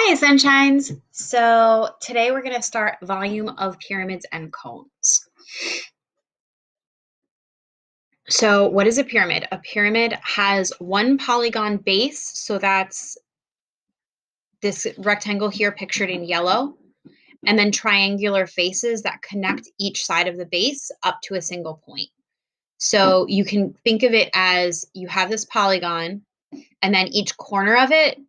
Hey, sunshines. So today we're going to start volume of pyramids and cones. So what is a pyramid? A pyramid has one polygon base. So that's this rectangle here pictured in yellow, and then triangular faces that connect each side of the base up to a single point. So you can think of it as you have this polygon, and then each corner of it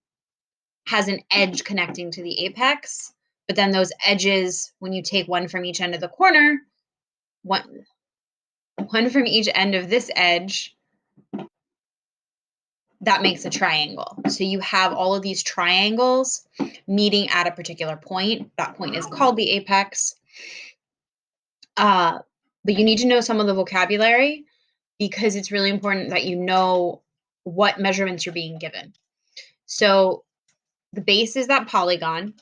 has an edge connecting to the apex. But then those edges, when you take one from each end of the corner, one from each end of this edge, that makes a triangle. So you have all of these triangles meeting at a particular point. That point is called the apex. But you need to know some of the vocabulary because it's really important that you know what measurements you're being given. So the base is that polygon.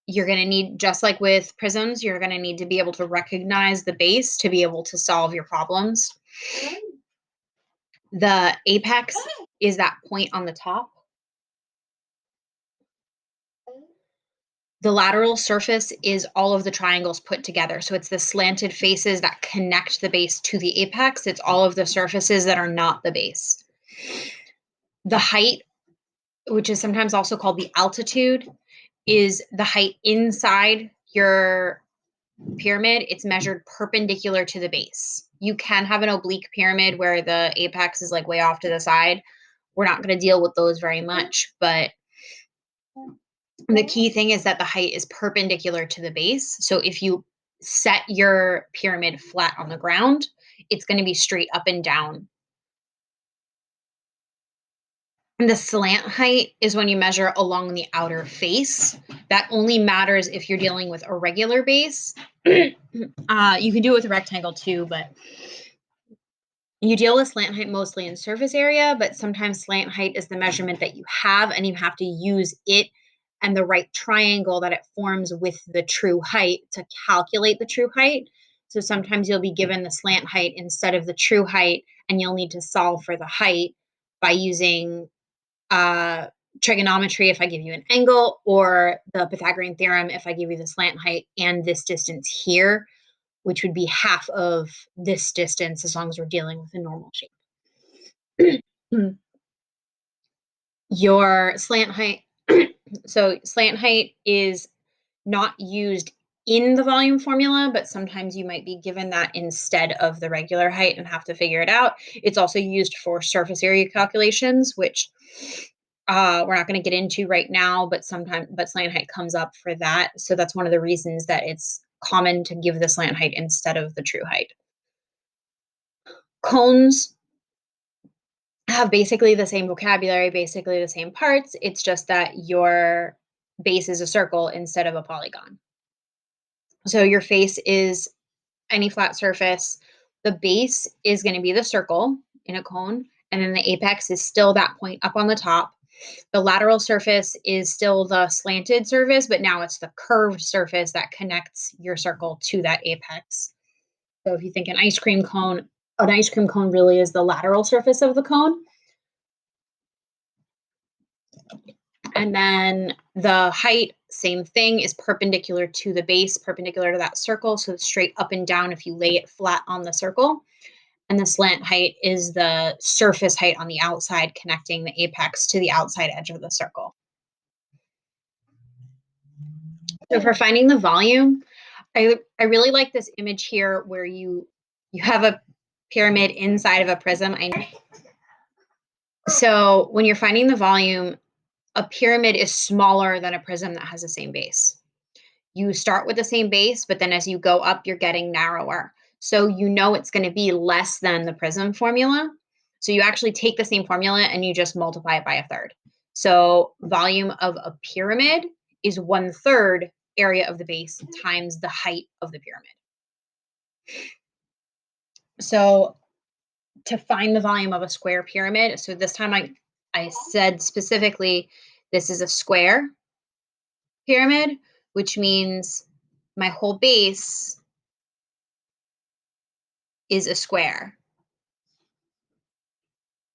You're going to need, just like with prisms, you're going to need to be able to recognize the base to be able to solve your problems. The apex is that point on the top. The lateral surface is all of the triangles put together. So it's the slanted faces that connect the base to the apex. It's all of the surfaces that are not the base. The height, which is sometimes also called the altitude, is the height inside your pyramid. It's measured perpendicular to the base. You can have an oblique pyramid where the apex is like way off to the side. We're not going to deal with those very much, but the key thing is that the height is perpendicular to the base. So if you set your pyramid flat on the ground, it's going to be straight up and down. And the slant height is when you measure along the outer face. That only matters if you're dealing with a regular base. You can do it with a rectangle too, but you deal with slant height mostly in surface area, but sometimes slant height is the measurement that you have, and you have to use it and the right triangle that it forms with the true height to calculate the true height. So sometimes you'll be given the slant height instead of the true height, and you'll need to solve for the height by using trigonometry if I give you an angle, or the Pythagorean theorem if I give you the slant height and this distance here, which would be half of this distance as long as we're dealing with a normal shape. Your slant height, so slant height is not used in the volume formula, but sometimes you might be given that instead of the regular height and have to figure it out. It's also used for surface area calculations, which we're not going to get into right now, but slant height comes up for that. So that's one of the reasons that it's common to give the slant height instead of the true height. Cones have basically the same vocabulary, basically the same parts. It's just that your base is a circle instead of a polygon. So your face is any flat surface. The base is going to be the circle in a cone, and then the apex is still that point up on the top. The lateral surface is still the slanted surface, but now it's the curved surface that connects your circle to that apex. So if you think an ice cream cone really is the lateral surface of the cone. And then the height, same thing, is perpendicular to the base, perpendicular to that circle. So it's straight up and down if you lay it flat on the circle. And the slant height is the surface height on the outside connecting the apex to the outside edge of the circle. So for finding the volume, I really like this image here where you have a pyramid inside of a prism. So when you're finding the volume, a pyramid is smaller than a prism that has the same base. You start with the same base, but then as you go up, you're getting narrower. So you know it's going to be less than the prism formula. So you actually take the same formula and you just multiply it by a third. So volume of a pyramid is 1/3 area of the base times the height of the pyramid. So to find the volume of a square pyramid, so this time I said specifically this is a square pyramid, which means my whole base is a square.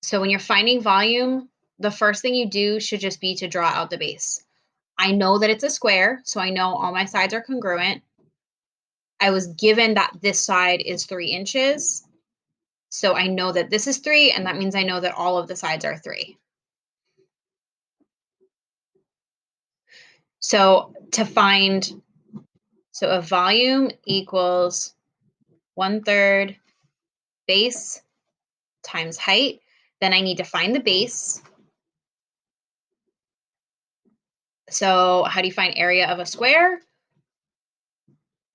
So when you're finding volume, the first thing you do should just be to draw out the base. I know that it's a square, so I know all my sides are congruent. I was given that this side is 3 inches, so I know that this is 3, and that means I know that all of the sides are 3. So to find, so a volume equals 1/3 base times height. Then I need to find the base. So how do you find area of a square?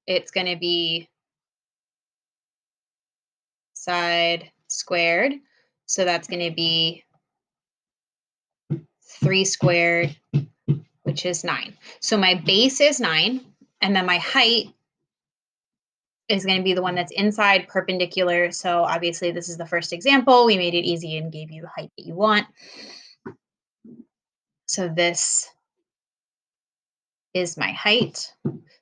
It's going to be side squared. So that's going to be 3 squared, which is 9. So my base is 9, and then my height is going to be the one that's inside perpendicular. So obviously this is the first example. We made it easy and gave you the height that you want. So this is my height.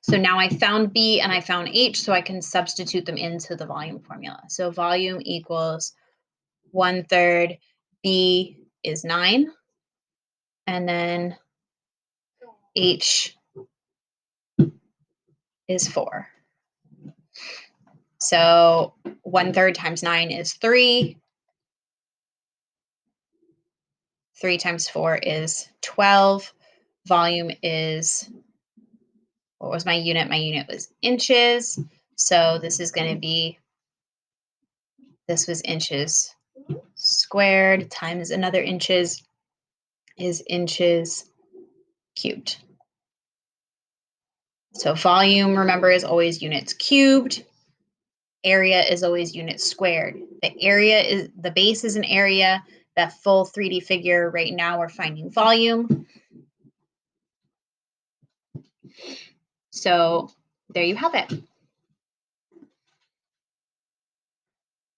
So now I found B and I found H, so I can substitute them into the volume formula. So volume equals 1/3, B is 9, and then H is 4. So 1/3 times 9 is 3. 3 times 4 is 12. Volume is, what was my unit? My unit was inches. So this is going to be, this was inches squared times another inches is inches cubed. So volume, remember, is always units cubed. Area is always units squared. The area is, the base is an area. That full 3D figure right now we're finding volume. So there you have it.